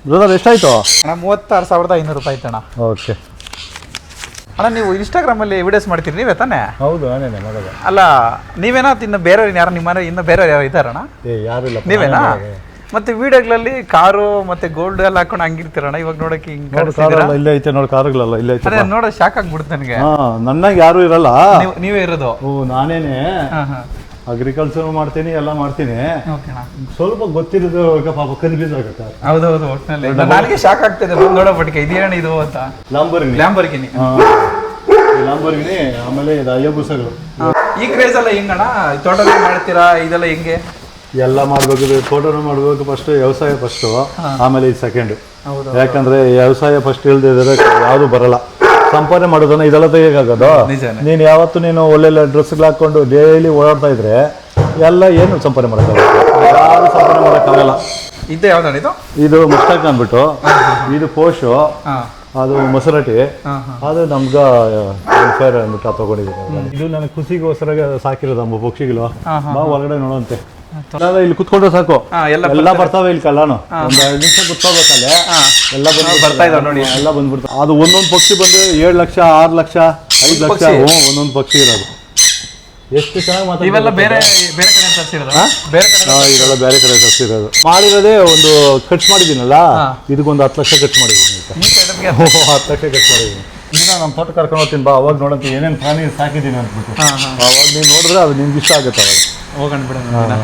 Brother ಎಷ್ಟಾಯ್ತು ಅಣ್ಣ 36,500 ರೂಪಾಯಿ ಅಣ್ಣ. ಓಕೆ ಅಣ್ಣ ನೀವು ಇನ್ಸ್ಟಾಗ್ರಾಮಲ್ಲಿ ವಿಡಿಯೋಸ್ ಮಾಡ್ತೀರಿ ನೀವೇ ತಾನೇ? ಹೌದು ನಾನೇನೆ ಮಾಡೋದು. ಅಲ್ಲ ನೀವೇನಾ ಇನ್ನು ಬೇರೆಯವ್ರು ಯಾರು ನಿಮ್ಮ ಮನೆ ಇನ್ನು ಬೇರೆಯವ್ರು ಯಾರು ಇದ್ದಾರಣ್ಣ? ಯಾರು ಇಲ್ಲ ನೀವೇನಾ? ಮತ್ತೆ ವಿಡಿಯೋಗಳಲ್ಲಿ ಕಾರು ಮತ್ತೆ ಗೋಲ್ಡ್ ಎಲ್ಲ ಹಾಕೊಂಡು ಹಂಗಿರ್ತೀರಣ್ಣ, ಇವಾಗ ನೋಡಕ್ಕೆ ಹಿಂಗ್ ಇಲ್ಲೇ ಐತೆ ನೋಡಿ, ಕಾರುಗಳೆಲ್ಲ ಇಲ್ಲೇ ಐತೆ. ನೋಡ ಶಾಕ್ ಆಗ್ಬಿಡುತ್ತೆ ನನಗೆ. ನನ್ನಾಗ ಯಾರು ಇರಲ್ಲ, ನೀವೇ ಇರೋದು. ನಾನೇನೆ ಅಗ್ರಿಕಲ್ಚರ್ ಮಾಡ್ತೀನಿ, ಎಲ್ಲ ಮಾಡ್ತೀನಿ. ಸ್ವಲ್ಪ ಗೊತ್ತಿರೋದು ಪಾಪ ಕನ್ಫ್ಯೂಸ್ ಆಗುತ್ತೆ. ಹೌದೌದು, ಒಟ್ಟಿನಲ್ಲಿ ನನಗೆ ಶಾಕ್ ಆಗ್ತಿದೆ ನೋಡೋಪಟ್ಟಿಗೆ ಇದೇನು ಇದು ಅಂತ. ಲ್ಯಾಂಬರ್ಗಿನಿ ಆಮೇಲೆ ಇದು ಅಯ್ಯಬುಸಗಳು. ಈ ಕ್ರೇಜ್ ಎಲ್ಲ ಹೆಂಗಣ್ಣ? ತೋಟದಲ್ಲಿ ಮಾಡ್ತೀರಾ ಇದೆಲ್ಲ ಹೆಂಗೆ? ಎಲ್ಲ ಮಾಡ್ಬೇಕು, ತೋಟನೂ ಮಾಡ್ಬೇಕು. ಫಸ್ಟ್ ವ್ಯವಸಾಯ ಫಸ್ಟು, ಆಮೇಲೆ ಇದು ಸೆಕೆಂಡ್. ಯಾಕಂದ್ರೆ ವ್ಯವಸಾಯ ಫಸ್ಟ್ ಇಲ್ದಿದ್ರೆ ಯಾವುದು ಬರಲ್ಲ. ಸಂಪಾದನೆ ಮಾಡೋದನ್ನ ಇದೆಲ್ಲ ತೆಗಿಯೋಕ್ಕಾಗೋದು. ನೀನು ಯಾವತ್ತು ನೀನು ಒಳ್ಳೆ ಡ್ರೆಸ್ಗಳು ಹಾಕೊಂಡು ಡೈಲಿ ಓಡಾಡ್ತಾ ಇದ್ರೆ ಎಲ್ಲ ಏನು ಸಂಪಾದನೆ ಮಾಡೋಕ್ಕಾಗುತ್ತೆ? ಯಾರು ಸಂಪಾದನೆ ಮಾಡೋಕ್ಕಾಗಲ್ಲ. ಇದು ಯಾವ್ದಣ್ಣ ಇದು? ಇದು ಮುಸ್ತಾಕ್ ಅಂದ್ಬಿಟ್ಟು, ಇದು ಪೋಷು, ಅದು ಮೊಸರಟಿ, ಅದು ನಮ್ಗೆ ವೆಲ್ಫೇರ್ ಅಂದ್ಬಿಟ್ಟು ತಗೊಂಡಿದ್ದೀನಿ. ಇದು ನನಗೆ ಖುಷಿಗೋಸ್ಕರ ಸಾಕಿರೋದು ಪಕ್ಷಿಗಳು. ಬಾ ಹೊರಗಡೆ ನೋಡುವಂತೆ. ಇಲ್ಲಿ ಕುತ್ಕೊಂಡ್ರೆ ಸಾಕು, ಎಲ್ಲ ಬರ್ತಾವೆ ಇಲ್ಲಿ ಕಲ್ಲಾನು. ಒಂದು 2 ನಿಮಿಷ ಕುತ್ಕೋಬೇಕಲ್ಲೇ ಎಲ್ಲ ಬರ್ತಾ ಇದಾವೆ ನೋಡಿ, ಎಲ್ಲ ಬಂದ್ಬಿಡ್ತಾವೆ. ಅದು ಒಂದೊಂದು ಪಕ್ಷಿ ಬಂದು 7 ಲಕ್ಷ 6 ಲಕ್ಷ 5 ಲಕ್ಷ ಒಂದೊಂದು ಪಕ್ಷಿ ಇರೋದು. ಎಷ್ಟು ಚೆನ್ನಾಗಿ ಮಾತಾಡ್ತಾರೆ. ಇವೆಲ್ಲ ಬೇರೆ ಬೇರೆ ಕಡೆ ತರಿಸಿರೋದು? ಇದೆಲ್ಲ ಬೇರೆ ಕಡೆ ತರಿಸಿರೋದು. ಮಾಡಿರೋದೇ ಒಂದು ಖರ್ಚು ಮಾಡಿದ್ದೀನಲ್ಲ, ಇದಕ್ಕೊಂದು 10 ಲಕ್ಷ ಖರ್ಚು ಮಾಡಿದ್ದೀನಿ. 10 ಲಕ್ಷ ಖರ್ಚು ಮಾಡಿದ್ದೀನಿ. ಈಗ ನಮ್ಮ ತೋಟ ಕರ್ಕೊಂಡು ಹೋಗ್ತೀನಿ ಬಾ, ಅವಾಗ ನೋಡಂತ ಏನೇನು ಪ್ರಾಣಿ ಸಾಕಿದ್ದೀನಿ ಅಂದ್ಬಿಟ್ಟು. ಅವಾಗ ನೀನು ನೋಡಿದ್ರೆ ಅದು ನಿಮ್ಗೆ ಇಷ್ಟ ಆಗುತ್ತೆ. ಅವಾಗ ಹೋಗೋಣ ಬಿಡೋಣ.